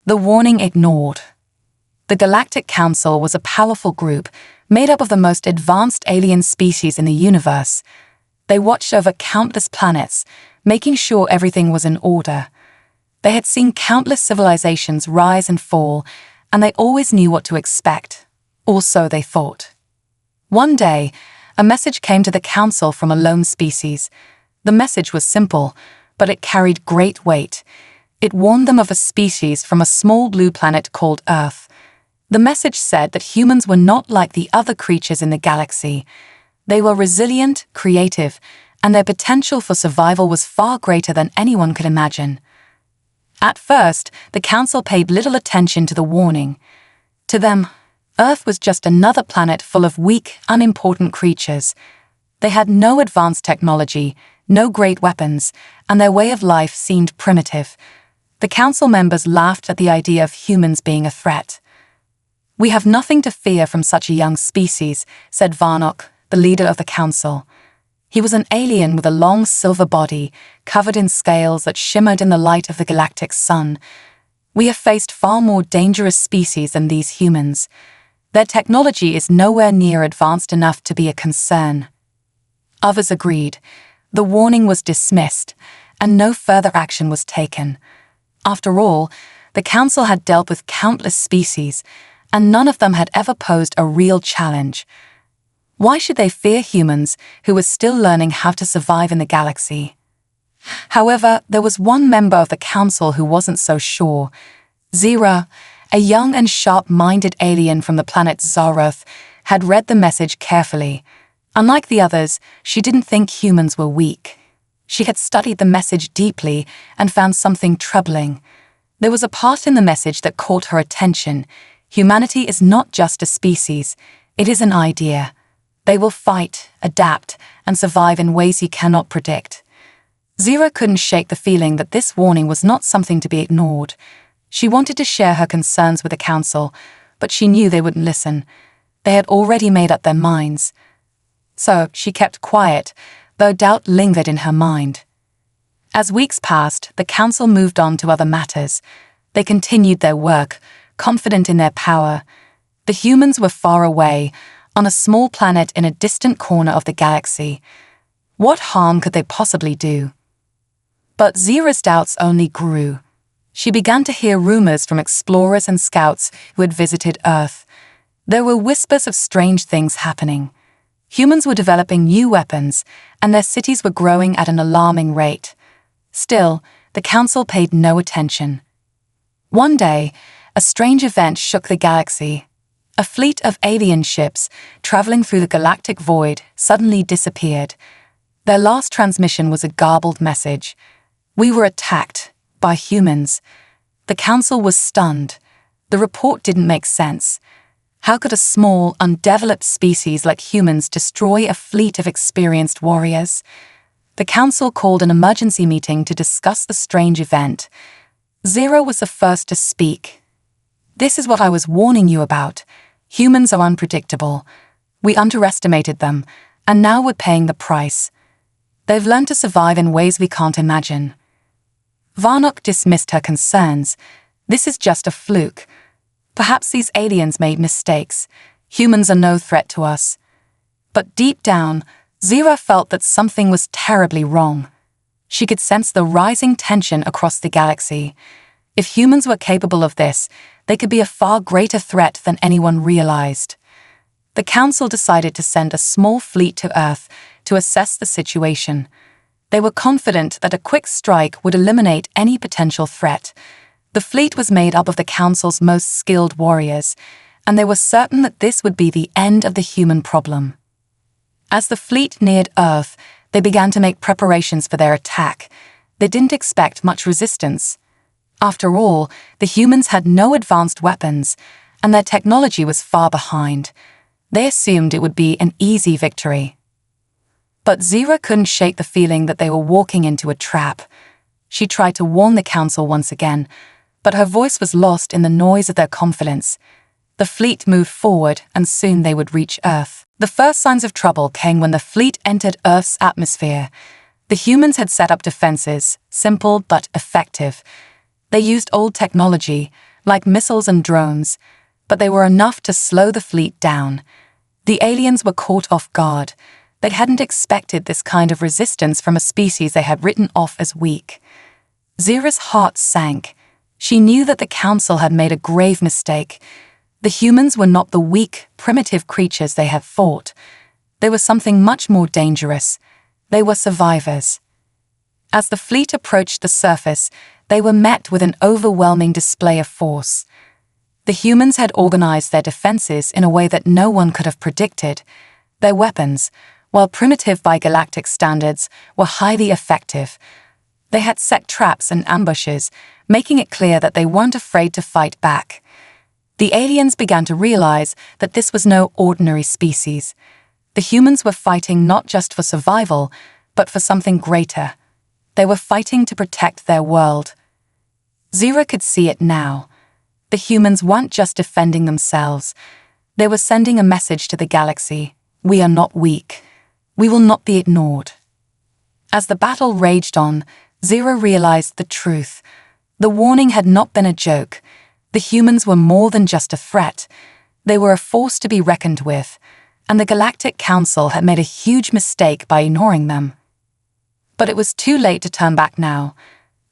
The warning ignored. The Galactic Council was a powerful group made up of the most advanced alien species in the universe. They watched over countless planets, making sure everything was in order. They had seen countless civilizations rise and fall, and they always knew what to expect, or so they thought. One day, a message came to the Council from a lone species. The message was simple, but it carried great weight. It warned them of a species from a small blue planet called Earth. The message said that humans were not like the other creatures in the galaxy. They were resilient, creative, and their potential for survival was far greater than anyone could imagine. At first, the Council paid little attention to the warning. To them, Earth was just another planet full of weak, unimportant creatures. They had no advanced technology, no great weapons, and their way of life seemed primitive. The Council members laughed at the idea of humans being a threat. "We have nothing to fear from such a young species," said Varnock, the leader of the Council. He was an alien with a long silver body, covered in scales that shimmered in the light of the galactic sun. "We have faced far more dangerous species than these humans. Their technology is nowhere near advanced enough to be a concern." Others agreed. The warning was dismissed, and no further action was taken. After all, the Council had dealt with countless species, and none of them had ever posed a real challenge. Why should they fear humans who were still learning how to survive in the galaxy? However, there was one member of the Council who wasn't so sure. Zira, a young and sharp-minded alien from the planet Zaroth, had read the message carefully. Unlike the others, she didn't think humans were weak. She had studied the message deeply and found something troubling. There was a part in the message that caught her attention. Humanity is not just a species, it is an idea. They will fight, adapt, and survive in ways you cannot predict. Zira couldn't shake the feeling that this warning was not something to be ignored. She wanted to share her concerns with the Council, but she knew they wouldn't listen. They had already made up their minds. So she kept quiet, though doubt lingered in her mind. As weeks passed, the Council moved on to other matters. They continued their work, confident in their power. The humans were far away, on a small planet in a distant corner of the galaxy. What harm could they possibly do? But Zira's doubts only grew. She began to hear rumors from explorers and scouts who had visited Earth. There were whispers of strange things happening. Humans were developing new weapons, and their cities were growing at an alarming rate. Still, the Council paid no attention. One day, a strange event shook the galaxy. A fleet of alien ships, traveling through the galactic void, suddenly disappeared. Their last transmission was a garbled message. "We were attacked by humans." The Council was stunned. The report didn't make sense. How could a small, undeveloped species like humans destroy a fleet of experienced warriors? The Council called an emergency meeting to discuss the strange event. Zira was the first to speak. "This is what I was warning you about. Humans are unpredictable. We underestimated them, and now we're paying the price. They've learned to survive in ways we can't imagine." Varnock dismissed her concerns. "This is just a fluke. Perhaps these aliens made mistakes. Humans are no threat to us." But deep down, Zira felt that something was terribly wrong. She could sense the rising tension across the galaxy. If humans were capable of this, they could be a far greater threat than anyone realized. The Council decided to send a small fleet to Earth to assess the situation. They were confident that a quick strike would eliminate any potential threat. The fleet was made up of the Council's most skilled warriors, and they were certain that this would be the end of the human problem. As the fleet neared Earth, they began to make preparations for their attack. They didn't expect much resistance. After all, the humans had no advanced weapons, and their technology was far behind. They assumed it would be an easy victory. But Zira couldn't shake the feeling that they were walking into a trap. She tried to warn the Council once again, but her voice was lost in the noise of their confidence. The fleet moved forward, and soon they would reach Earth. The first signs of trouble came when the fleet entered Earth's atmosphere. The humans had set up defenses, simple but effective. They used old technology, like missiles and drones, but they were enough to slow the fleet down. The aliens were caught off guard. They hadn't expected this kind of resistance from a species they had written off as weak. Zira's heart sank. She knew that the Council had made a grave mistake. The humans were not the weak, primitive creatures they had thought. They were something much more dangerous. They were survivors. As the fleet approached the surface, they were met with an overwhelming display of force. The humans had organized their defenses in a way that no one could have predicted. Their weapons, while primitive by galactic standards, were highly effective. They had set traps and ambushes, making it clear that they weren't afraid to fight back. The aliens began to realize that this was no ordinary species. The humans were fighting not just for survival, but for something greater. They were fighting to protect their world. Zira could see it now. The humans weren't just defending themselves. They were sending a message to the galaxy. We are not weak. We will not be ignored. As the battle raged on, Zira realized the truth. The warning had not been a joke. The humans were more than just a threat. They were a force to be reckoned with, and the Galactic Council had made a huge mistake by ignoring them. But it was too late to turn back now.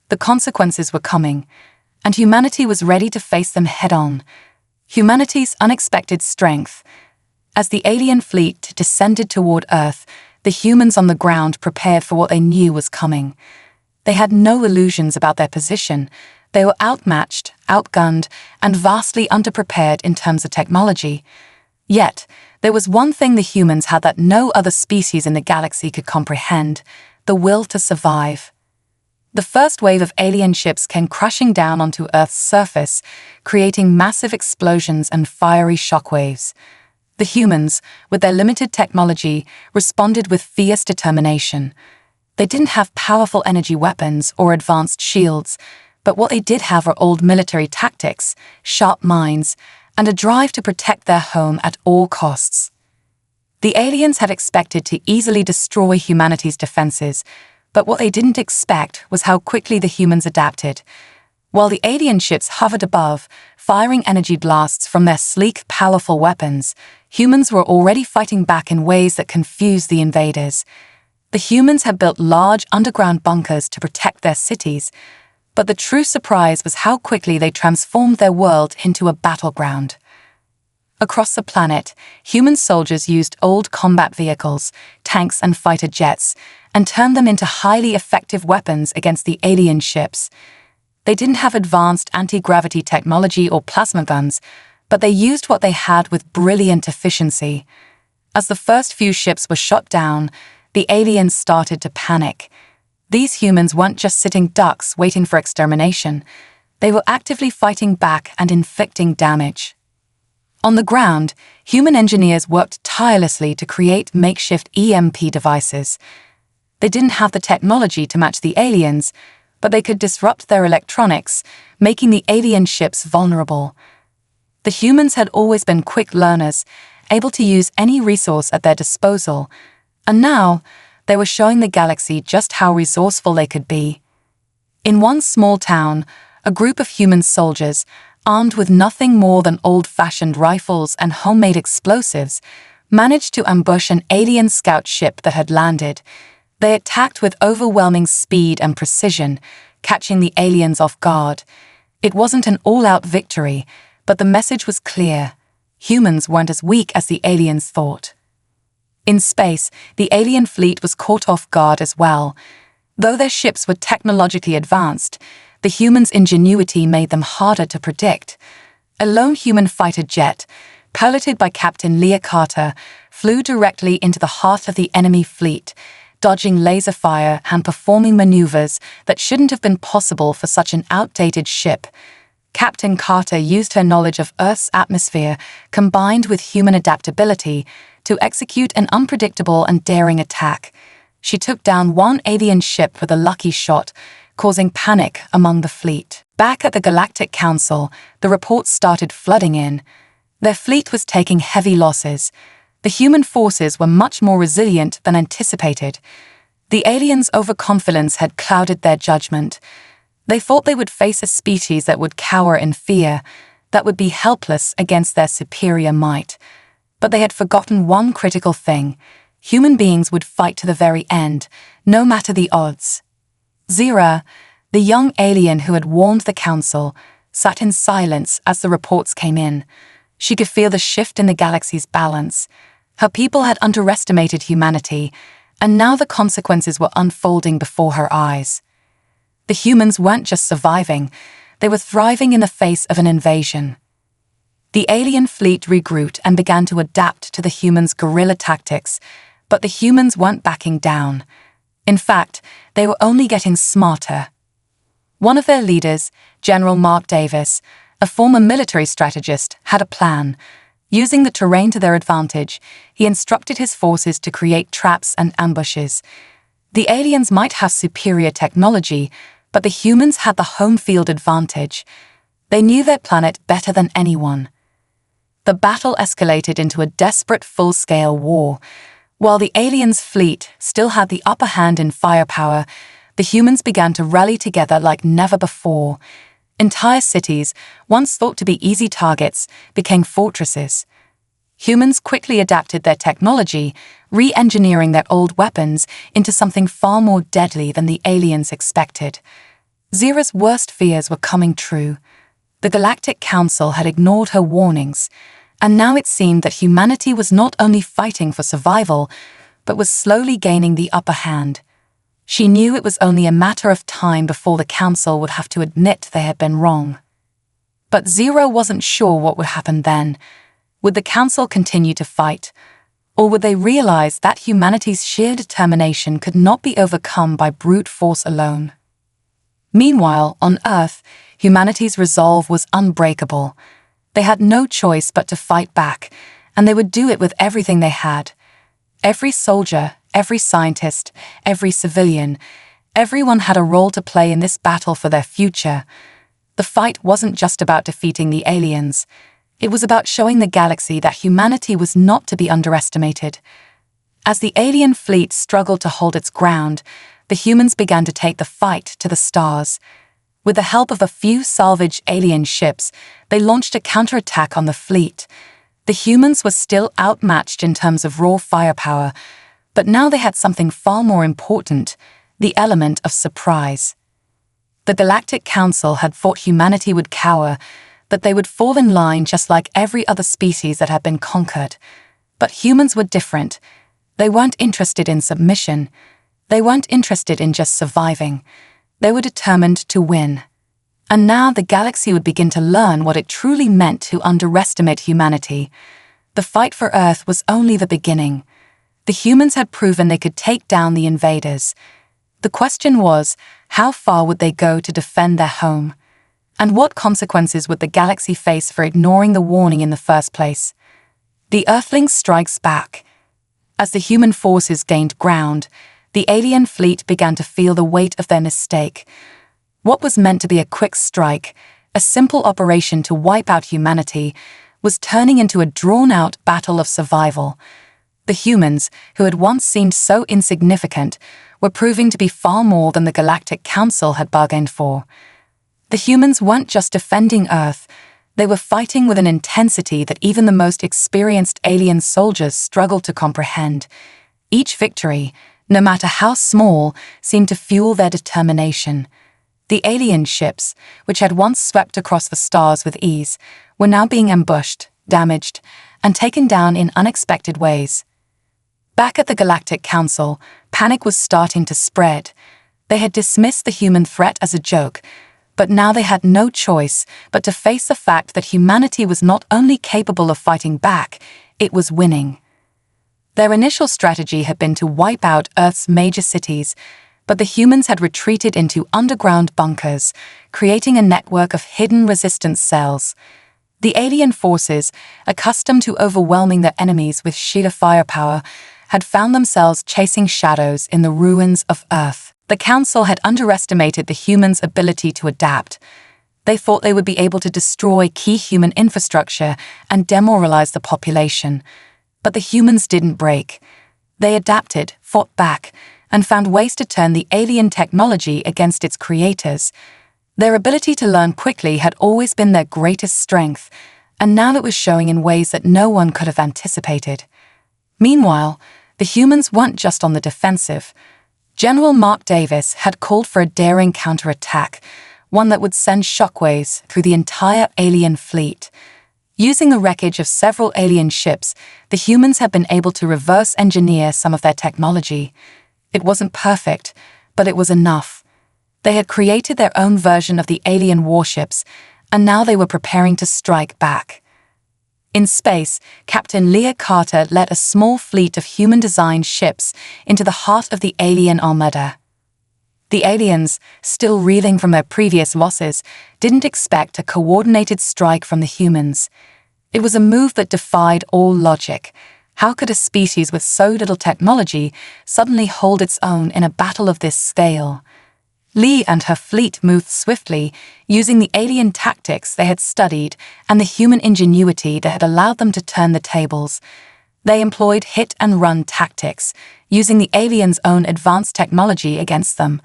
The consequences were coming, and humanity was ready to face them head-on. Humanity's unexpected strength. As the alien fleet descended toward Earth, the humans on the ground prepared for what they knew was coming. They had no illusions about their position. They were outmatched, outgunned, and vastly underprepared in terms of technology. Yet, there was one thing the humans had that no other species in the galaxy could comprehend: the will to survive. The first wave of alien ships came crashing down onto Earth's surface, creating massive explosions and fiery shockwaves. The humans, with their limited technology, responded with fierce determination. They didn't have powerful energy weapons or advanced shields, but what they did have were old military tactics, sharp minds, and a drive to protect their home at all costs. The aliens had expected to easily destroy humanity's defenses, but what they didn't expect was how quickly the humans adapted. While the alien ships hovered above, firing energy blasts from their sleek, powerful weapons, humans were already fighting back in ways that confused the invaders. The humans had built large underground bunkers to protect their cities, but the true surprise was how quickly they transformed their world into a battleground. Across the planet, human soldiers used old combat vehicles, tanks and fighter jets, and turned them into highly effective weapons against the alien ships. They didn't have advanced anti-gravity technology or plasma guns, but they used what they had with brilliant efficiency. As the first few ships were shot down, the aliens started to panic. These humans weren't just sitting ducks waiting for extermination. They were actively fighting back and inflicting damage. On the ground, human engineers worked tirelessly to create makeshift EMP devices. They didn't have the technology to match the aliens, but they could disrupt their electronics, making the alien ships vulnerable. The humans had always been quick learners, able to use any resource at their disposal, and now they were showing the galaxy just how resourceful they could be. In one small town, a group of human soldiers, armed with nothing more than old-fashioned rifles and homemade explosives, managed to ambush an alien scout ship that had landed. They attacked with overwhelming speed and precision, catching the aliens off guard. It wasn't an all-out victory, but the message was clear. Humans weren't as weak as the aliens thought. In space, the alien fleet was caught off guard as well. Though their ships were technologically advanced, the humans' ingenuity made them harder to predict. A lone human fighter jet, piloted by Captain Leah Carter, flew directly into the heart of the enemy fleet, dodging laser fire and performing maneuvers that shouldn't have been possible for such an outdated ship. Captain Carter used her knowledge of Earth's atmosphere, combined with human adaptability, to execute an unpredictable and daring attack. She took down one alien ship with a lucky shot, causing panic among the fleet. Back at the Galactic Council, the reports started flooding in. Their fleet was taking heavy losses. The human forces were much more resilient than anticipated. The aliens' overconfidence had clouded their judgment. They thought they would face a species that would cower in fear, that would be helpless against their superior might. But they had forgotten one critical thing: human beings would fight to the very end, no matter the odds. Zira, the young alien who had warned the council, sat in silence as the reports came in. She could feel the shift in the galaxy's balance. Her people had underestimated humanity, and now the consequences were unfolding before her eyes. The humans weren't just surviving, they were thriving in the face of an invasion. The alien fleet regrouped and began to adapt to the humans' guerrilla tactics, but the humans weren't backing down. In fact, they were only getting smarter. One of their leaders, General Mark Davis, a former military strategist, had a plan. Using the terrain to their advantage, he instructed his forces to create traps and ambushes. The aliens might have superior technology, but the humans had the home field advantage. They knew their planet better than anyone. The battle escalated into a desperate full-scale war. While the aliens' fleet still had the upper hand in firepower, the humans began to rally together like never before. Entire cities, once thought to be easy targets, became fortresses. Humans quickly adapted their technology, re-engineering their old weapons into something far more deadly than the aliens expected. Zira's worst fears were coming true. The Galactic Council had ignored her warnings, and now it seemed that humanity was not only fighting for survival, but was slowly gaining the upper hand. She knew it was only a matter of time before the Council would have to admit they had been wrong. But Zira wasn't sure what would happen then. Would the Council continue to fight, or would they realize that humanity's sheer determination could not be overcome by brute force alone? Meanwhile, on Earth, humanity's resolve was unbreakable. They had no choice but to fight back, and they would do it with everything they had. Every soldier, every scientist, every civilian, everyone had a role to play in this battle for their future. The fight wasn't just about defeating the aliens. It was about showing the galaxy that humanity was not to be underestimated. As the alien fleet struggled to hold its ground, the humans began to take the fight to the stars. With the help of a few salvaged alien ships, they launched a counterattack on the fleet. The humans were still outmatched in terms of raw firepower, but now they had something far more important: the element of surprise. The Galactic Council had thought humanity would cower, that they would fall in line just like every other species that had been conquered. But humans were different. They weren't interested in submission. They weren't interested in just surviving. They were determined to win. And now the galaxy would begin to learn what it truly meant to underestimate humanity. The fight for Earth was only the beginning. The humans had proven they could take down the invaders. The question was, how far would they go to defend their home? And what consequences would the galaxy face for ignoring the warning in the first place? The Earthling strikes back. As the human forces gained ground, the alien fleet began to feel the weight of their mistake. What was meant to be a quick strike, a simple operation to wipe out humanity, was turning into a drawn-out battle of survival. The humans, who had once seemed so insignificant, were proving to be far more than the Galactic Council had bargained for. The humans weren't just defending Earth, they were fighting with an intensity that even the most experienced alien soldiers struggled to comprehend. Each victory, no matter how small, seemed to fuel their determination. The alien ships, which had once swept across the stars with ease, were now being ambushed, damaged, and taken down in unexpected ways. Back at the Galactic Council, panic was starting to spread. They had dismissed the human threat as a joke, but now they had no choice but to face the fact that humanity was not only capable of fighting back, it was winning. Their initial strategy had been to wipe out Earth's major cities, but the humans had retreated into underground bunkers, creating a network of hidden resistance cells. The alien forces, accustomed to overwhelming their enemies with sheer firepower, had found themselves chasing shadows in the ruins of Earth. The Council had underestimated the humans' ability to adapt. They thought they would be able to destroy key human infrastructure and demoralize the population. But the humans didn't break. They adapted, fought back, and found ways to turn the alien technology against its creators. Their ability to learn quickly had always been their greatest strength, and now it was showing in ways that no one could have anticipated. Meanwhile, the humans weren't just on the defensive. General Mark Davis had called for a daring counterattack, one that would send shockwaves through the entire alien fleet. Using the wreckage of several alien ships, the humans had been able to reverse engineer some of their technology. It wasn't perfect, but it was enough. They had created their own version of the alien warships, and now they were preparing to strike back. In space, Captain Leah Carter led a small fleet of human-designed ships into the heart of the alien armada. The aliens, still reeling from their previous losses, didn't expect a coordinated strike from the humans. It was a move that defied all logic. How could a species with so little technology suddenly hold its own in a battle of this scale? Lee and her fleet moved swiftly, using the alien tactics they had studied and the human ingenuity that had allowed them to turn the tables. They employed hit-and-run tactics, using the aliens' own advanced technology against them.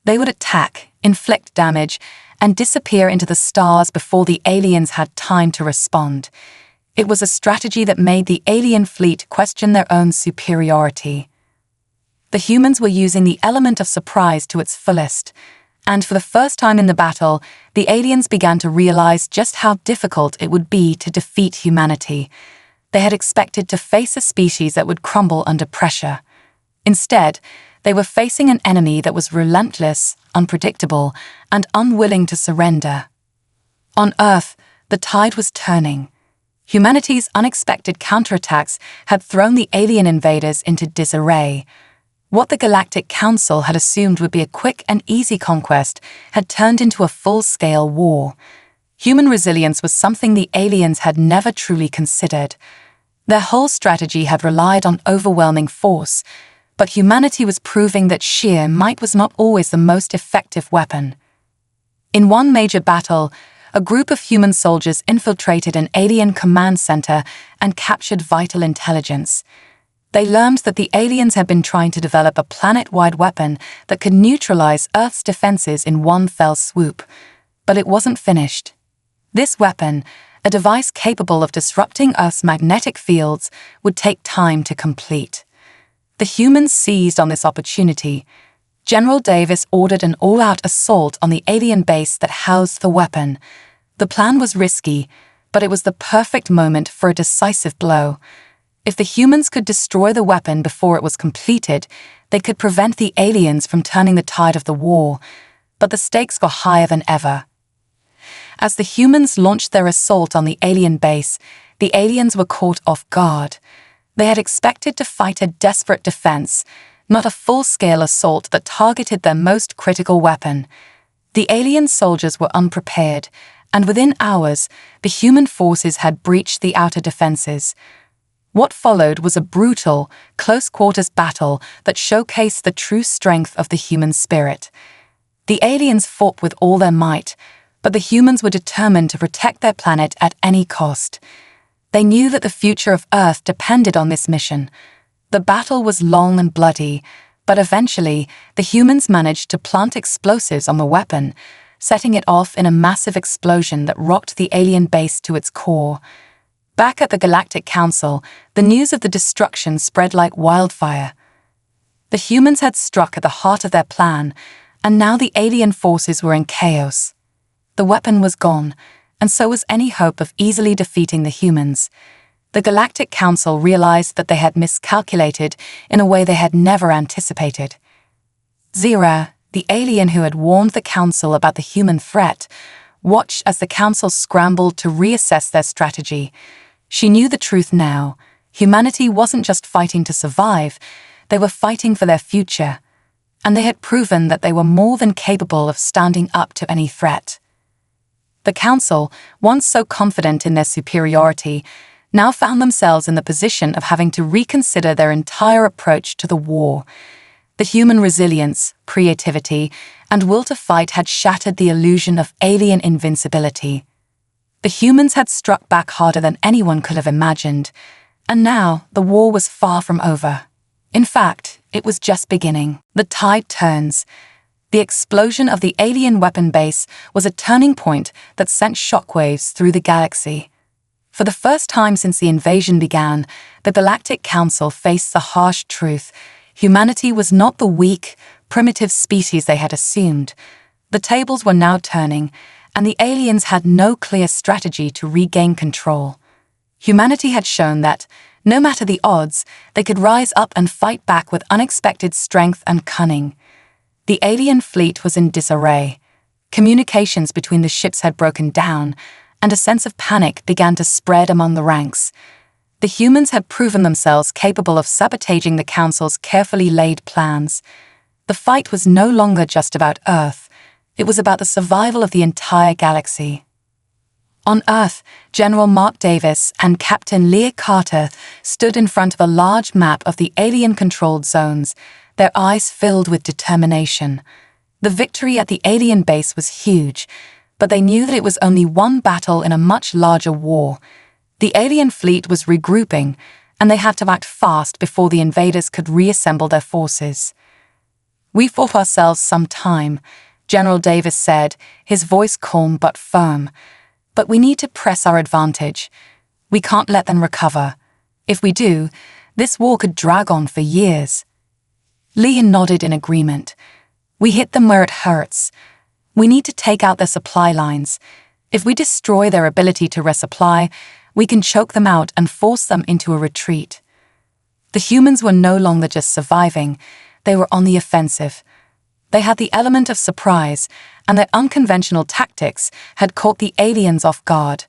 They would attack, inflict damage, and disappear into the stars before the aliens had time to respond. It was a strategy that made the alien fleet question their own superiority. The humans were using the element of surprise to its fullest, and for the first time in the battle, the aliens began to realize just how difficult it would be to defeat humanity. They had expected to face a species that would crumble under pressure. Instead, they were facing an enemy that was relentless, unpredictable, and unwilling to surrender. On Earth, the tide was turning. Humanity's unexpected counterattacks had thrown the alien invaders into disarray. What the Galactic Council had assumed would be a quick and easy conquest had turned into a full-scale war. Human resilience was something the aliens had never truly considered. Their whole strategy had relied on overwhelming force, but humanity was proving that sheer might was not always the most effective weapon. In one major battle, a group of human soldiers infiltrated an alien command center and captured vital intelligence. They learned that the aliens had been trying to develop a planet-wide weapon that could neutralize Earth's defenses in one fell swoop. But it wasn't finished. This weapon, a device capable of disrupting Earth's magnetic fields, would take time to complete. The humans seized on this opportunity. General Davis ordered an all-out assault on the alien base that housed the weapon. The plan was risky, but it was the perfect moment for a decisive blow. If the humans could destroy the weapon before it was completed, they could prevent the aliens from turning the tide of the war. But the stakes were higher than ever. As the humans launched their assault on the alien base, the aliens were caught off guard. They had expected to fight a desperate defense, not a full-scale assault that targeted their most critical weapon. The alien soldiers were unprepared, and within hours, the human forces had breached the outer defenses. What followed was a brutal, close-quarters battle that showcased the true strength of the human spirit. The aliens fought with all their might, but the humans were determined to protect their planet at any cost. They knew that the future of Earth depended on this mission. The battle was long and bloody, but eventually, the humans managed to plant explosives on the weapon, setting it off in a massive explosion that rocked the alien base to its core. Back at the Galactic Council, the news of the destruction spread like wildfire. The humans had struck at the heart of their plan, and now the alien forces were in chaos. The weapon was gone, and so was any hope of easily defeating the humans. The Galactic Council realized that they had miscalculated in a way they had never anticipated. Zira, the alien who had warned the Council about the human threat, watched as the Council scrambled to reassess their strategy. She knew the truth now. Humanity wasn't just fighting to survive, they were fighting for their future. And they had proven that they were more than capable of standing up to any threat. The Council, once so confident in their superiority, now found themselves in the position of having to reconsider their entire approach to the war. The human resilience, creativity, and will to fight had shattered the illusion of alien invincibility. The humans had struck back harder than anyone could have imagined, and now the war was far from over. In fact, it was just beginning. The tide turns. The explosion of the alien weapon base was a turning point that sent shockwaves through the galaxy. For the first time since the invasion began, the Galactic Council faced the harsh truth. Humanity was not the weak, primitive species they had assumed. The tables were now turning, and the aliens had no clear strategy to regain control. Humanity had shown that, no matter the odds, they could rise up and fight back with unexpected strength and cunning. The alien fleet was in disarray. Communications between the ships had broken down, and a sense of panic began to spread among the ranks. The humans had proven themselves capable of sabotaging the Council's carefully laid plans. The fight was no longer just about Earth. It was about the survival of the entire galaxy. On Earth, General Mark Davis and Captain Leah Carter stood in front of a large map of the alien-controlled zones, their eyes filled with determination. The victory at the alien base was huge, but they knew that it was only one battle in a much larger war. The alien fleet was regrouping, and they had to act fast before the invaders could reassemble their forces. "We fought ourselves some time," General Davis said, his voice calm but firm. "But we need to press our advantage. We can't let them recover. If we do, this war could drag on for years." Leah nodded in agreement. "We hit them where it hurts. We need to take out their supply lines. If we destroy their ability to resupply, we can choke them out and force them into a retreat." The humans were no longer just surviving, they were on the offensive. They had the element of surprise, and their unconventional tactics had caught the aliens off guard.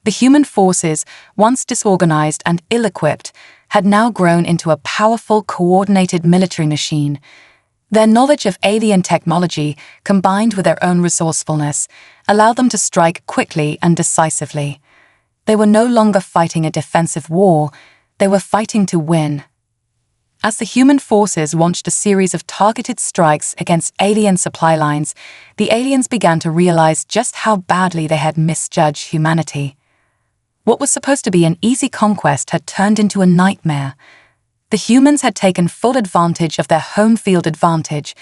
The human forces, once disorganized and ill-equipped, had now grown into a powerful, coordinated military machine. Their knowledge of alien technology, combined with their own resourcefulness, allowed them to strike quickly and decisively. They were no longer fighting a defensive war, they were fighting to win. As the human forces launched a series of targeted strikes against alien supply lines, the aliens began to realize just how badly they had misjudged humanity. What was supposed to be an easy conquest had turned into a nightmare. The humans had taken full advantage of their home field advantage,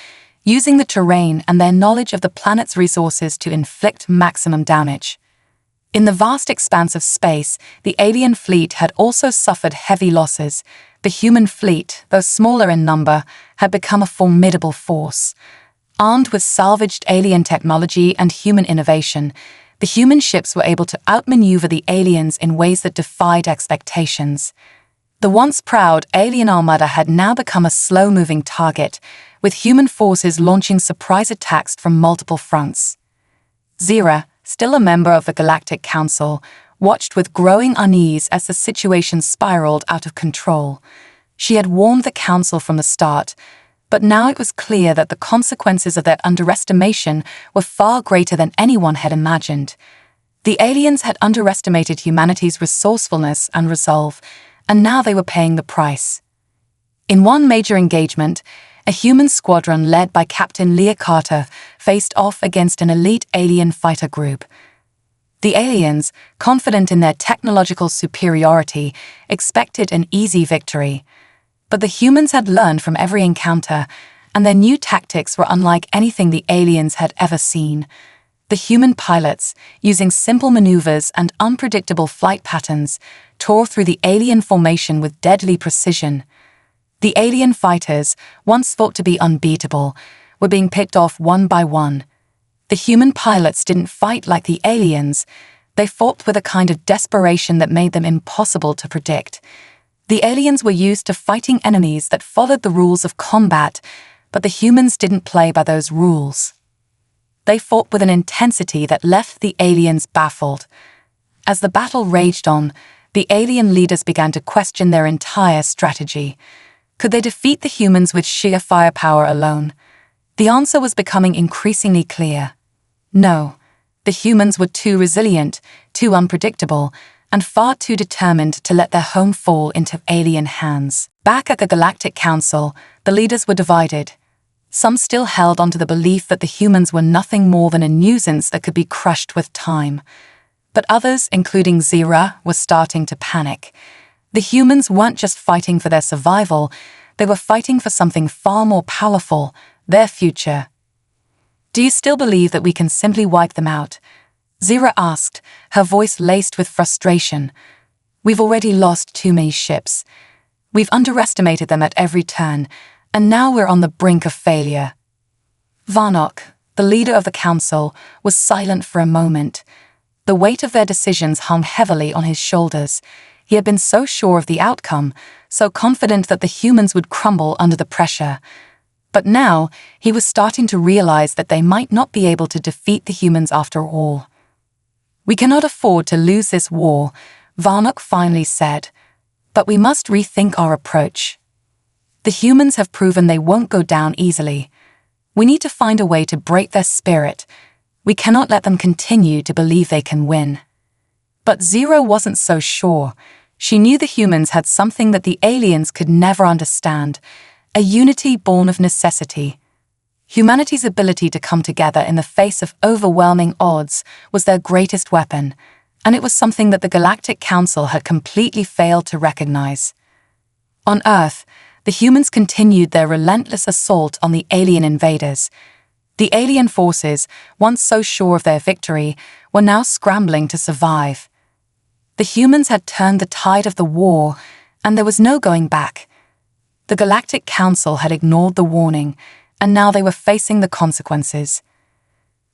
using the terrain and their knowledge of the planet's resources to inflict maximum damage. In the vast expanse of space, the alien fleet had also suffered heavy losses. The human fleet, though smaller in number, had become a formidable force. Armed with salvaged alien technology and human innovation, the human ships were able to outmaneuver the aliens in ways that defied expectations. The once proud alien armada had now become a slow-moving target, with human forces launching surprise attacks from multiple fronts. Zira, still a member of the Galactic Council, watched with growing unease as the situation spiraled out of control. She had warned the Council from the start, but now it was clear that the consequences of their underestimation were far greater than anyone had imagined. The aliens had underestimated humanity's resourcefulness and resolve, and now they were paying the price. In one major engagement, a human squadron led by Captain Leah Carter faced off against an elite alien fighter group. The aliens, confident in their technological superiority, expected an easy victory. But the humans had learned from every encounter, and their new tactics were unlike anything the aliens had ever seen. The human pilots, using simple maneuvers and unpredictable flight patterns, tore through the alien formation with deadly precision. The alien fighters, once thought to be unbeatable, were being picked off one by one. The human pilots didn't fight like the aliens. They fought with a kind of desperation that made them impossible to predict. The aliens were used to fighting enemies that followed the rules of combat, but the humans didn't play by those rules. They fought with an intensity that left the aliens baffled. As the battle raged on, the alien leaders began to question their entire strategy. Could they defeat the humans with sheer firepower alone? The answer was becoming increasingly clear. No, the humans were too resilient, too unpredictable, and far too determined to let their home fall into alien hands. Back at the Galactic Council, the leaders were divided. Some still held onto the belief that the humans were nothing more than a nuisance that could be crushed with time. But others, including Zira, were starting to panic. The humans weren't just fighting for their survival, they were fighting for something far more powerful, their future. Do you still believe that we can simply wipe them out? Zira asked, her voice laced with frustration. We've already lost too many ships. We've underestimated them at every turn, and now we're on the brink of failure. Varnock, the leader of the council, was silent for a moment. The weight of their decisions hung heavily on his shoulders. He had been so sure of the outcome, so confident that the humans would crumble under the pressure. But now, he was starting to realize that they might not be able to defeat the humans after all. We cannot afford to lose this war, Varnock finally said, but we must rethink our approach. The humans have proven they won't go down easily. We need to find a way to break their spirit. We cannot let them continue to believe they can win. But Zero wasn't so sure. She knew the humans had something that the aliens could never understand, a unity born of necessity. Humanity's ability to come together in the face of overwhelming odds was their greatest weapon, and it was something that the Galactic Council had completely failed to recognize. On Earth, the humans continued their relentless assault on the alien invaders. The alien forces, once so sure of their victory, were now scrambling to survive. The humans had turned the tide of the war, and there was no going back. The Galactic Council had ignored the warning, and now they were facing the consequences.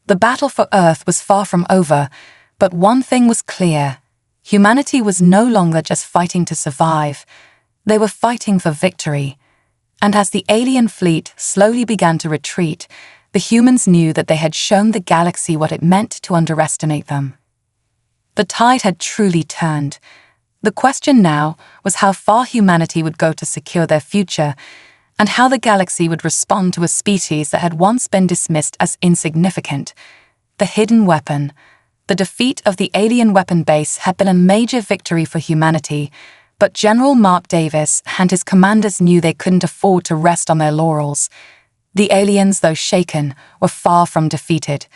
The battle for Earth was far from over, but one thing was clear. Humanity was no longer just fighting to survive. They were fighting for victory. And as the alien fleet slowly began to retreat, the humans knew that they had shown the galaxy what it meant to underestimate them. The tide had truly turned. The question now was how far humanity would go to secure their future, and how the galaxy would respond to a species that had once been dismissed as insignificant. The hidden weapon. The defeat of the alien weapon base had been a major victory for humanity, but General Mark Davis and his commanders knew they couldn't afford to rest on their laurels. The aliens, though shaken, were far from defeated.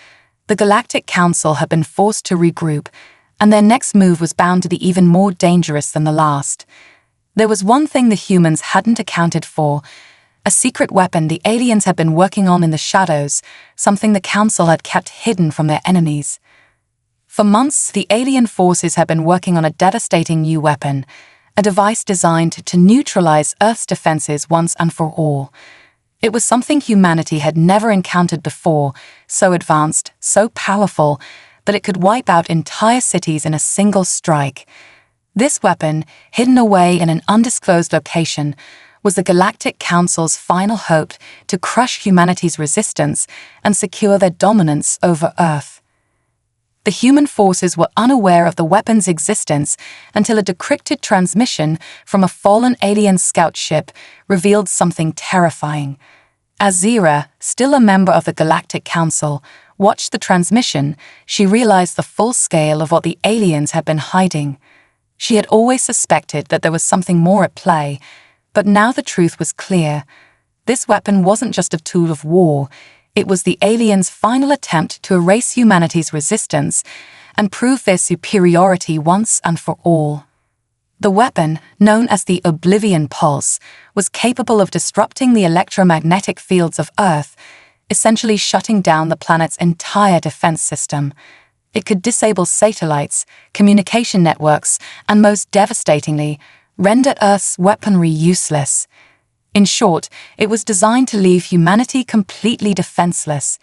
The Galactic Council had been forced to regroup, and their next move was bound to be even more dangerous than the last. There was one thing the humans hadn't accounted for, a secret weapon the aliens had been working on in the shadows, something the Council had kept hidden from their enemies. For months, the alien forces had been working on a devastating new weapon, a device designed to neutralize Earth's defenses once and for all. It was something humanity had never encountered before, so advanced, so powerful, that it could wipe out entire cities in a single strike. This weapon, hidden away in an undisclosed location, was the Galactic Council's final hope to crush humanity's resistance and secure their dominance over Earth. The human forces were unaware of the weapon's existence until a decrypted transmission from a fallen alien scout ship revealed something terrifying. As Zira, still a member of the Galactic Council, watched the transmission, she realized the full scale of what the aliens had been hiding. She had always suspected that there was something more at play, but now the truth was clear. This weapon wasn't just a tool of war. It was the aliens' final attempt to erase humanity's resistance and prove their superiority once and for all. The weapon, known as the Oblivion Pulse, was capable of disrupting the electromagnetic fields of Earth, essentially shutting down the planet's entire defense system. It could disable satellites, communication networks, and most devastatingly, render Earth's weaponry useless. In short, it was designed to leave humanity completely defenseless.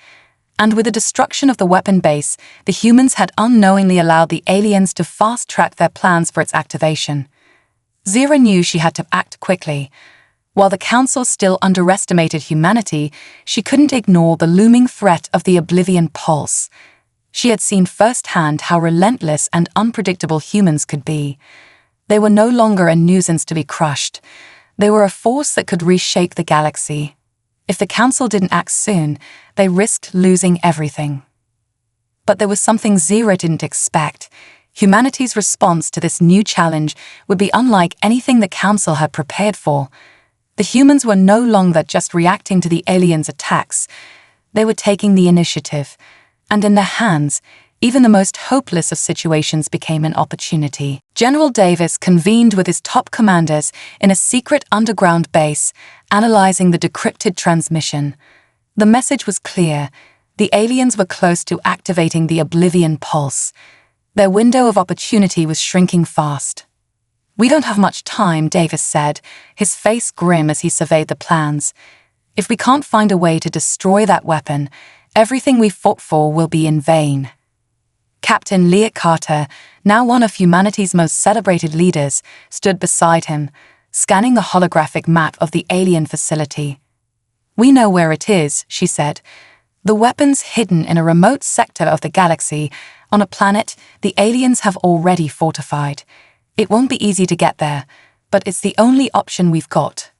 And with the destruction of the weapon base, the humans had unknowingly allowed the aliens to fast-track their plans for its activation. Zira knew she had to act quickly. While the Council still underestimated humanity, she couldn't ignore the looming threat of the Oblivion Pulse. She had seen firsthand how relentless and unpredictable humans could be. They were no longer a nuisance to be crushed. They were a force that could reshape the galaxy. If the Council didn't act soon, they risked losing everything. But there was something Zira didn't expect. Humanity's response to this new challenge would be unlike anything the Council had prepared for. The humans were no longer just reacting to the aliens' attacks. They were taking the initiative. And in their hands, even the most hopeless of situations became an opportunity. General Davis convened with his top commanders in a secret underground base, analyzing the decrypted transmission. The message was clear. The aliens were close to activating the Oblivion Pulse. Their window of opportunity was shrinking fast. "We don't have much time," Davis said, his face grim as he surveyed the plans. "If we can't find a way to destroy that weapon, everything we fought for will be in vain." Captain Leah Carter, now one of humanity's most celebrated leaders, stood beside him, scanning the holographic map of the alien facility. "We know where it is," she said. "The weapon's hidden in a remote sector of the galaxy, on a planet the aliens have already fortified. It won't be easy to get there, but it's the only option we've got."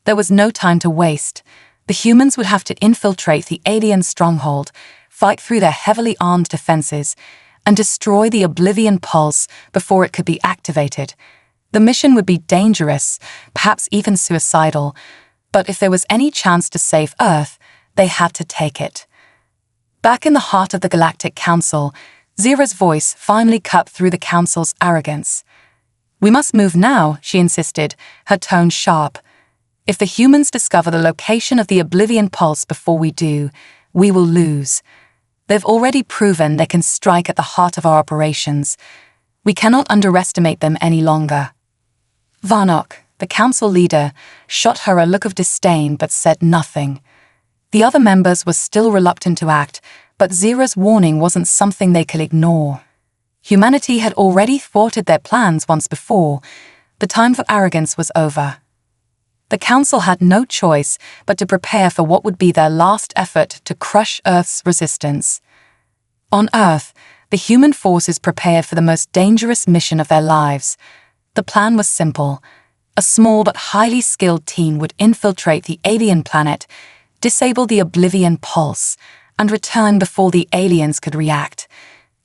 There was no time to waste. The humans would have to infiltrate the alien stronghold, fight through their heavily armed defenses, and destroy the Oblivion Pulse before it could be activated. The mission would be dangerous, perhaps even suicidal, but if there was any chance to save Earth, they had to take it. Back in the heart of the Galactic Council, Zira's voice finally cut through the Council's arrogance. "We must move now," she insisted, her tone sharp. "If the humans discover the location of the Oblivion Pulse before we do, we will lose. They've already proven they can strike at the heart of our operations. We cannot underestimate them any longer." Varnock, the council leader, shot her a look of disdain but said nothing. The other members were still reluctant to act, but Zira's warning wasn't something they could ignore. Humanity had already thwarted their plans once before. The time for arrogance was over. The Council had no choice but to prepare for what would be their last effort to crush Earth's resistance. On Earth, the human forces prepared for the most dangerous mission of their lives. The plan was simple. A small but highly skilled team would infiltrate the alien planet, disable the Oblivion Pulse, and return before the aliens could react.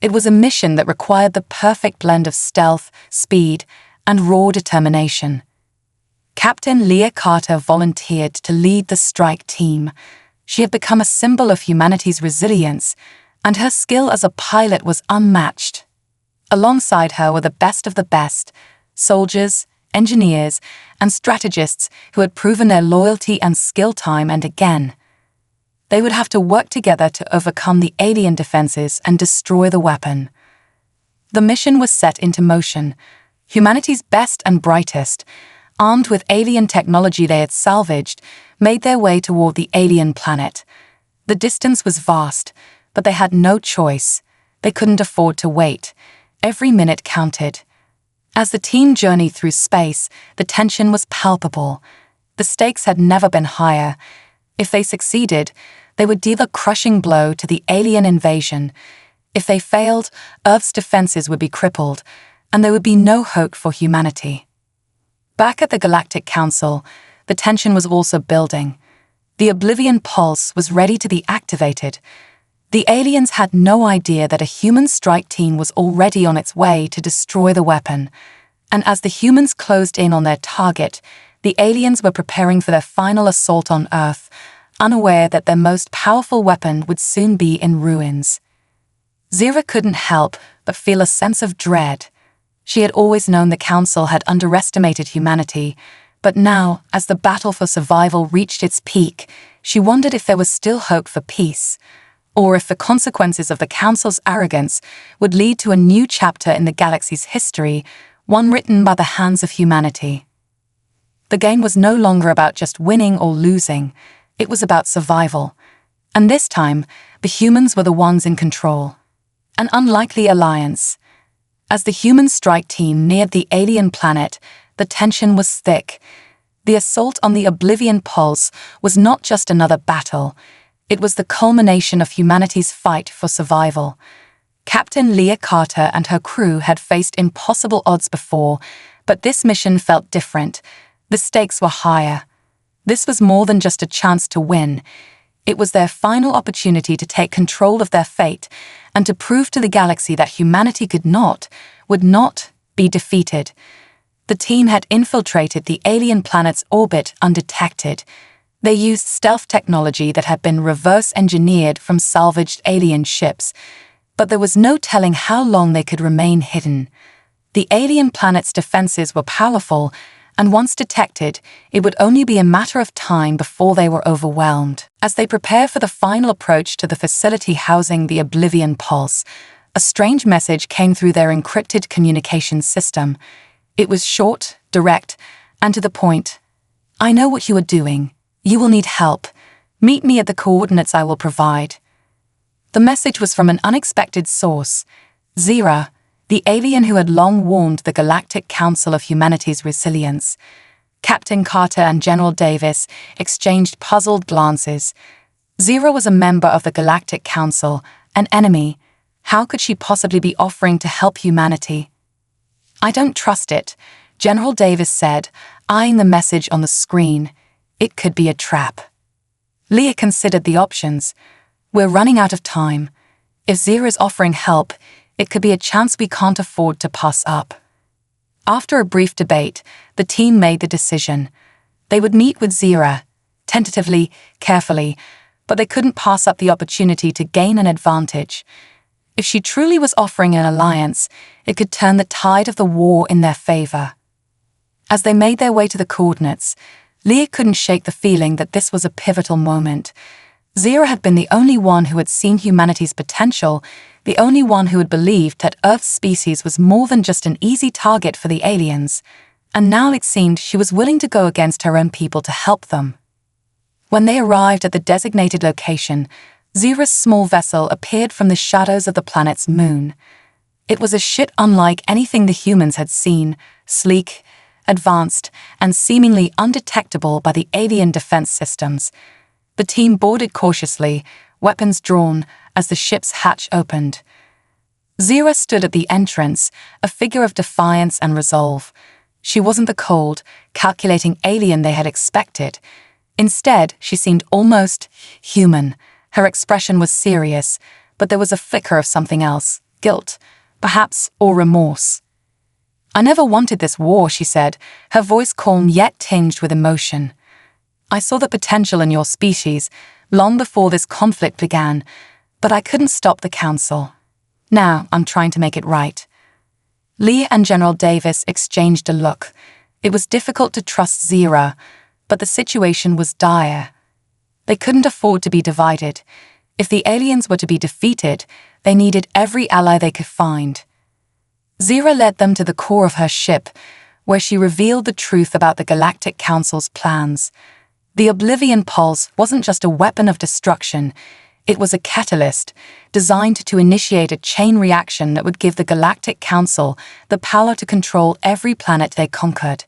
It was a mission that required the perfect blend of stealth, speed, and raw determination. Captain Leah Carter volunteered to lead the strike team. She had become a symbol of humanity's resilience, and her skill as a pilot was unmatched. Alongside her were the best of the best, soldiers, engineers, and strategists who had proven their loyalty and skill time and again. They would have to work together to overcome the alien defenses and destroy the weapon. The mission was set into motion. Humanity's best and brightest, armed with alien technology they had salvaged, made their way toward the alien planet. The distance was vast, but they had no choice. They couldn't afford to wait. Every minute counted. As the team journeyed through space, the tension was palpable. The stakes had never been higher. If they succeeded, they would deal a crushing blow to the alien invasion. If they failed, Earth's defenses would be crippled, and there would be no hope for humanity. Back at the Galactic Council, the tension was also building. The Oblivion Pulse was ready to be activated. The aliens had no idea that a human strike team was already on its way to destroy the weapon. And as the humans closed in on their target, the aliens were preparing for their final assault on Earth, unaware that their most powerful weapon would soon be in ruins. Zira couldn't help but feel a sense of dread. She had always known the Council had underestimated humanity, but now, as the battle for survival reached its peak, she wondered if there was still hope for peace, or if the consequences of the Council's arrogance would lead to a new chapter in the galaxy's history, one written by the hands of humanity. The game was no longer about just winning or losing, it was about survival. And this time, the humans were the ones in control. An unlikely alliance. As the human strike team neared the alien planet, the tension was thick. The assault on the Oblivion Pulse was not just another battle. It was the culmination of humanity's fight for survival. Captain Leah Carter and her crew had faced impossible odds before, but this mission felt different. The stakes were higher. This was more than just a chance to win. It was their final opportunity to take control of their fate and to prove to the galaxy that humanity would not be defeated. The team had infiltrated the alien planet's orbit undetected. They used stealth technology that had been reverse-engineered from salvaged alien ships, but there was no telling how long they could remain hidden. The alien planet's defenses were powerful, and once detected, it would only be a matter of time before they were overwhelmed. As they prepare for the final approach to the facility housing the Oblivion Pulse, a strange message came through their encrypted communications system. It was short, direct, and to the point. "I know what you are doing. You will need help. Meet me at the coordinates I will provide." The message was from an unexpected source, Zira, the alien who had long warned the Galactic Council of Humanity's resilience. Captain Carter and General Davis exchanged puzzled glances. Zira was a member of the Galactic Council, an enemy. How could she possibly be offering to help humanity? "I don't trust it," General Davis said, eyeing the message on the screen. "It could be a trap." Leah considered the options. "We're running out of time. If Zira is offering help, it could be a chance we can't afford to pass up." After a brief debate, the team made the decision. They would meet with Zira, tentatively, carefully, but they couldn't pass up the opportunity to gain an advantage. If she truly was offering an alliance, it could turn the tide of the war in their favor. As they made their way to the coordinates, Leah couldn't shake the feeling that this was a pivotal moment. Zira had been the only one who had seen humanity's potential, the only one who had believed that Earth's species was more than just an easy target for the aliens, and now it seemed she was willing to go against her own people to help them. When they arrived at the designated location, Zira's small vessel appeared from the shadows of the planet's moon. It was a ship unlike anything the humans had seen, sleek, advanced, and seemingly undetectable by the alien defense systems. The team boarded cautiously, weapons drawn, as the ship's hatch opened. Zira stood at the entrance, a figure of defiance and resolve. She wasn't the cold, calculating alien they had expected. Instead, she seemed almost human. Her expression was serious, but there was a flicker of something else, guilt, perhaps, or remorse. "I never wanted this war," she said, her voice calm yet tinged with emotion. "I saw the potential in your species long before this conflict began, but I couldn't stop the Council. Now I'm trying to make it right." Leah and General Davis exchanged a look. It was difficult to trust Zira, but the situation was dire. They couldn't afford to be divided. If the aliens were to be defeated, they needed every ally they could find. Zira led them to the core of her ship, where she revealed the truth about the Galactic Council's plans. The Oblivion Pulse wasn't just a weapon of destruction, it was a catalyst, designed to initiate a chain reaction that would give the Galactic Council the power to control every planet they conquered.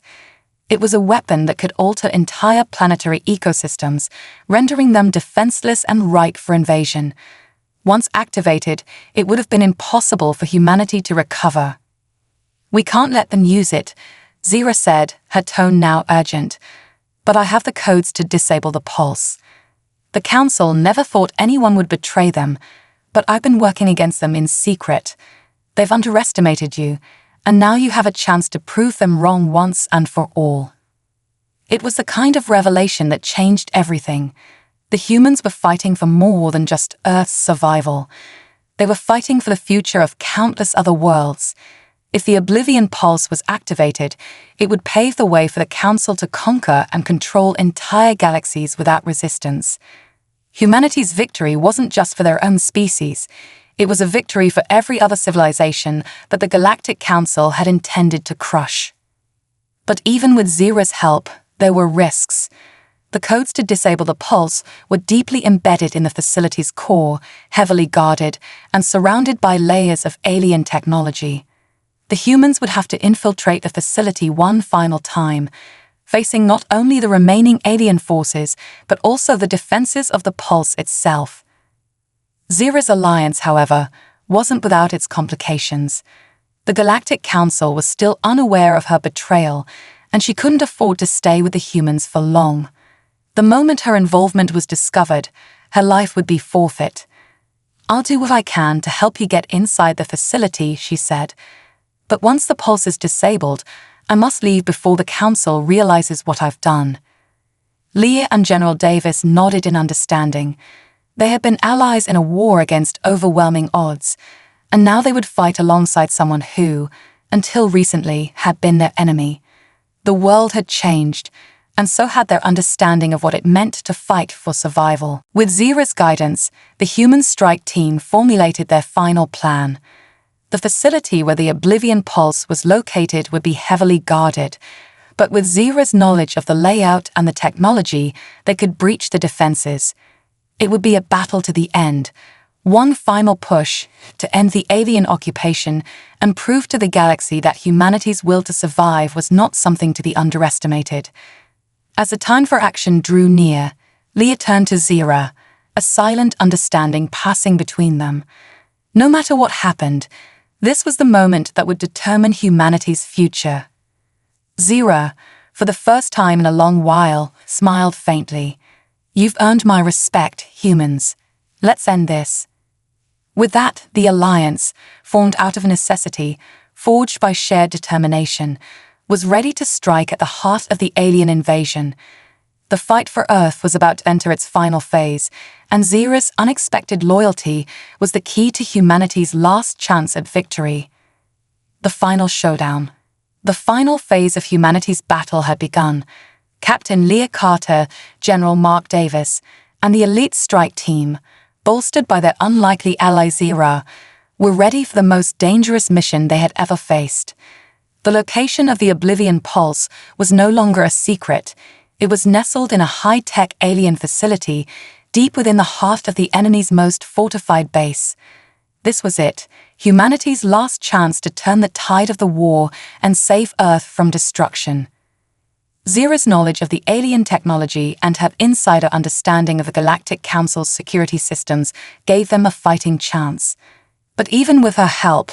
It was a weapon that could alter entire planetary ecosystems, rendering them defenseless and ripe for invasion. Once activated, it would have been impossible for humanity to recover. "We can't let them use it," Zira said, her tone now urgent. "But I have the codes to disable the pulse. The Council never thought anyone would betray them, but I've been working against them in secret. They've underestimated you, and now you have a chance to prove them wrong once and for all." It was the kind of revelation that changed everything. The humans were fighting for more than just Earth's survival. They were fighting for the future of countless other worlds. If the Oblivion Pulse was activated, it would pave the way for the Council to conquer and control entire galaxies without resistance. Humanity's victory wasn't just for their own species. It was a victory for every other civilization that the Galactic Council had intended to crush. But even with Zira's help, there were risks. The codes to disable the pulse were deeply embedded in the facility's core, heavily guarded, and surrounded by layers of alien technology. The humans would have to infiltrate the facility one final time, facing not only the remaining alien forces, but also the defenses of the pulse itself. Zira's alliance, however, wasn't without its complications. The Galactic Council was still unaware of her betrayal, and she couldn't afford to stay with the humans for long. The moment her involvement was discovered, her life would be forfeit. "I'll do what I can to help you get inside the facility," she said. "But once the pulse is disabled, I must leave before the Council realizes what I've done." Leah and General Davis nodded in understanding. They had been allies in a war against overwhelming odds, and now they would fight alongside someone who, until recently, had been their enemy. The world had changed, and so had their understanding of what it meant to fight for survival. With Zira's guidance, the human strike team formulated their final plan. The facility where the Oblivion Pulse was located would be heavily guarded, but with Zira's knowledge of the layout and the technology, they could breach the defenses. It would be a battle to the end, one final push to end the alien occupation and prove to the galaxy that humanity's will to survive was not something to be underestimated. As the time for action drew near, Leah turned to Zira, a silent understanding passing between them. No matter what happened, this was the moment that would determine humanity's future. Zira, for the first time in a long while, smiled faintly. "You've earned my respect, humans. Let's end this." With that, the alliance, formed out of necessity, forged by shared determination, was ready to strike at the heart of the alien invasion. The fight for Earth was about to enter its final phase, and Zira's unexpected loyalty was the key to humanity's last chance at victory. The final showdown. The final phase of humanity's battle had begun. Captain Leah Carter, General Mark Davis, and the elite strike team, bolstered by their unlikely ally Zira, were ready for the most dangerous mission they had ever faced. The location of the Oblivion Pulse was no longer a secret. It was nestled in a high-tech alien facility deep within the heart of the enemy's most fortified base. This was it, humanity's last chance to turn the tide of the war and save Earth from destruction. Zira's knowledge of the alien technology and her insider understanding of the Galactic Council's security systems gave them a fighting chance. But even with her help,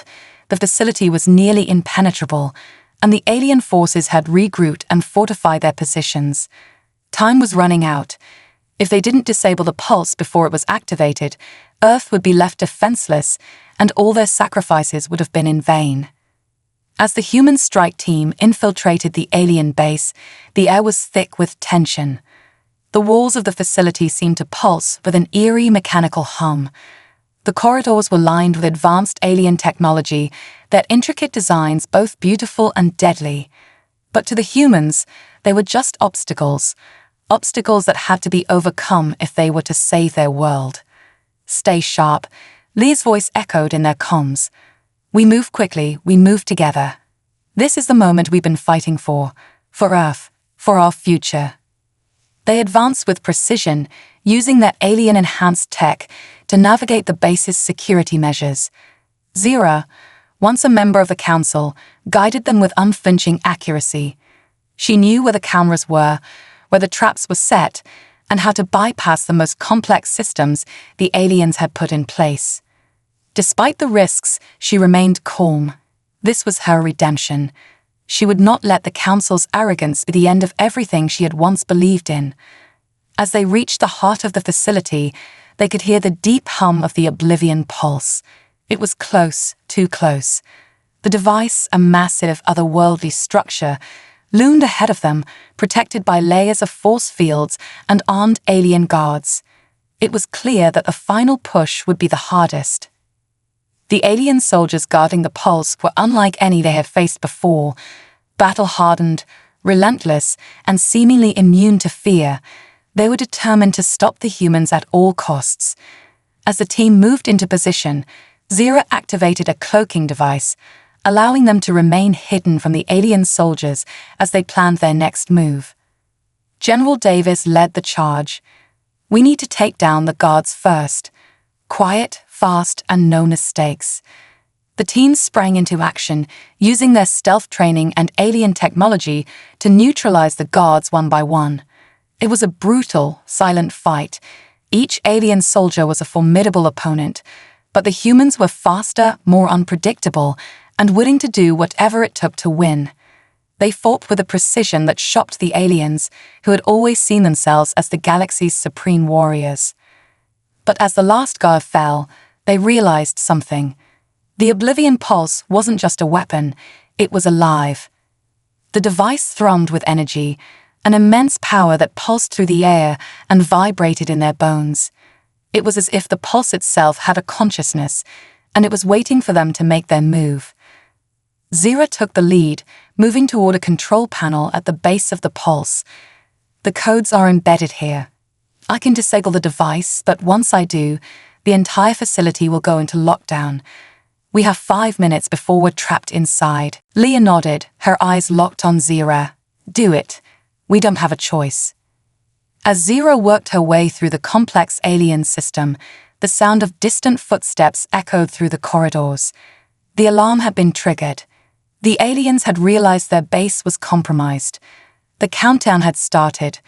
the facility was nearly impenetrable, and the alien forces had regrouped and fortified their positions. Time was running out. If they didn't disable the pulse before it was activated, Earth would be left defenseless, and all their sacrifices would have been in vain. As the human strike team infiltrated the alien base, the air was thick with tension. The walls of the facility seemed to pulse with an eerie mechanical hum. The corridors were lined with advanced alien technology, their intricate designs both beautiful and deadly. But to the humans, they were just obstacles that had to be overcome if they were to save their world. "Stay sharp," Lee's voice echoed in their comms. "We move quickly, we move together. This is the moment we've been fighting for Earth, for our future." They advanced with precision, using their alien-enhanced tech to navigate the base's security measures. Zira, once a member of the Council, guided them with unflinching accuracy. She knew where the cameras were, where the traps were set, and how to bypass the most complex systems the aliens had put in place. Despite the risks, she remained calm. This was her redemption. She would not let the Council's arrogance be the end of everything she had once believed in. As they reached the heart of the facility, they could hear the deep hum of the Oblivion Pulse. It was close, too close. The device, a massive, otherworldly structure, loomed ahead of them, protected by layers of force fields and armed alien guards. It was clear that the final push would be the hardest. The alien soldiers guarding the pulse were unlike any they had faced before, battle-hardened, relentless, and seemingly immune to fear. They were determined to stop the humans at all costs. As the team moved into position, Zira activated a cloaking device, allowing them to remain hidden from the alien soldiers as they planned their next move. General Davis led the charge. "We need to take down the guards first. Quiet, fast, and no mistakes." The team sprang into action, using their stealth training and alien technology to neutralize the guards one by one. It was a brutal, silent fight. Each alien soldier was a formidable opponent, but the humans were faster, more unpredictable, and willing to do whatever it took to win. They fought with a precision that shocked the aliens, who had always seen themselves as the galaxy's supreme warriors. But as the last guard fell, they realized something. The Oblivion Pulse wasn't just a weapon, it was alive. The device thrummed with energy, an immense power that pulsed through the air and vibrated in their bones. It was as if the pulse itself had a consciousness, and it was waiting for them to make their move. Zira took the lead, moving toward a control panel at the base of the pulse. The codes are embedded here. I can disable the device, but once I do, the entire facility will go into lockdown. We have 5 minutes before we're trapped inside. Leah nodded, her eyes locked on Zira. Do it. We don't have a choice. As Zira worked her way through the complex alien system, the sound of distant footsteps echoed through the corridors. The alarm had been triggered. The aliens had realized their base was compromised. The countdown had started.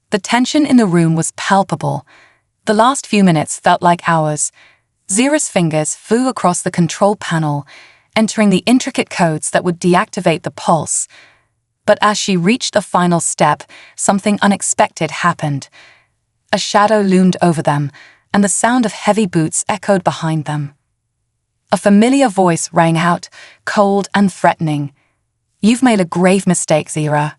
The tension in the room was palpable. The last few minutes felt like hours. Zira's fingers flew across the control panel, entering the intricate codes that would deactivate the pulse. But as she reached the final step, something unexpected happened. A shadow loomed over them, and the sound of heavy boots echoed behind them. A familiar voice rang out, cold and threatening. "You've made a grave mistake, Zira."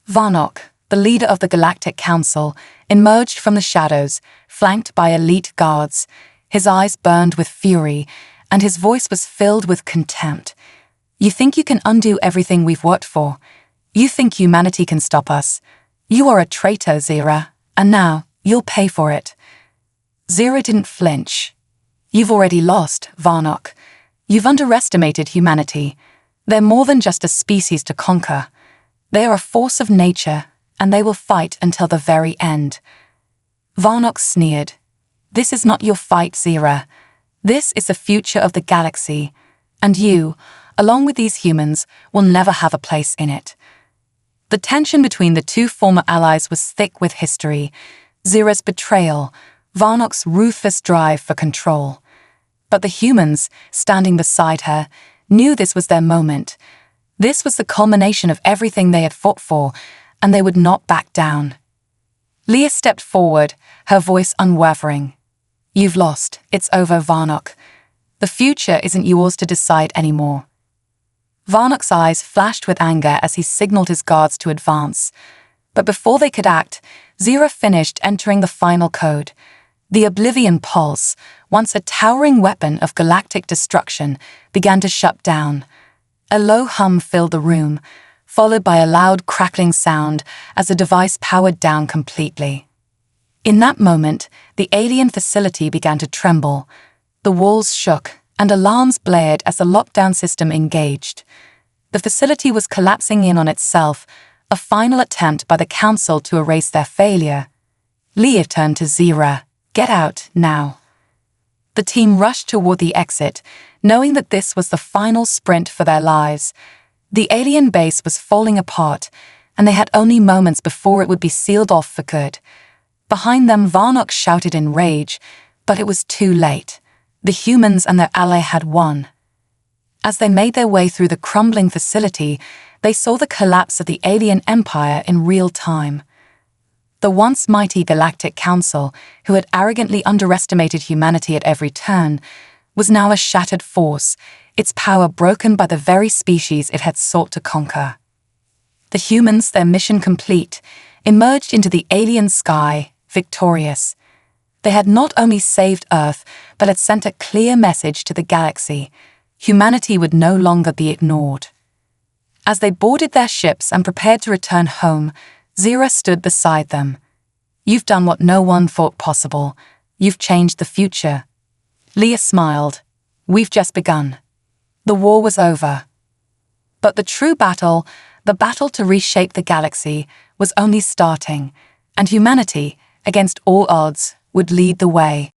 Varnock, the leader of the Galactic Council, emerged from the shadows, flanked by elite guards. His eyes burned with fury, and his voice was filled with contempt. "You think you can undo everything we've worked for? You think humanity can stop us? You are a traitor, Zira, and now you'll pay for it." Zira didn't flinch. "You've already lost, Varnock. You've underestimated humanity. They're more than just a species to conquer. They are a force of nature, and they will fight until the very end." Varnock sneered. "This is not your fight, Zira. This is the future of the galaxy, and you, along with these humans, will never have a place in it." The tension between the two former allies was thick with history. Zira's betrayal, Varnock's ruthless drive for control. But the humans, standing beside her, knew this was their moment. This was the culmination of everything they had fought for, and they would not back down. Leah stepped forward, her voice unwavering. "You've lost. It's over, Varnock. The future isn't yours to decide anymore." Varnock's eyes flashed with anger as he signaled his guards to advance. But before they could act, Zira finished entering the final code. The Oblivion Pulse, once a towering weapon of galactic destruction, began to shut down. A low hum filled the room, followed by a loud crackling sound as the device powered down completely. In that moment, the alien facility began to tremble. The walls shook, and alarms blared as the lockdown system engaged. The facility was collapsing in on itself, a final attempt by the Council to erase their failure. Leah turned to Zira. "Get out, now." The team rushed toward the exit, knowing that this was the final sprint for their lives. The alien base was falling apart, and they had only moments before it would be sealed off for good. Behind them, Varnock shouted in rage, but it was too late. The humans and their ally had won. As they made their way through the crumbling facility, they saw the collapse of the alien empire in real time. The once mighty Galactic Council, who had arrogantly underestimated humanity at every turn, was now a shattered force, its power broken by the very species it had sought to conquer. The humans, their mission complete, emerged into the alien sky, victorious. They had not only saved Earth, but had sent a clear message to the galaxy. Humanity would no longer be ignored. As they boarded their ships and prepared to return home, Zira stood beside them. "You've done what no one thought possible. You've changed the future." Leah smiled. "We've just begun." The war was over. But the true battle, the battle to reshape the galaxy, was only starting, and humanity, against all odds, would lead the way.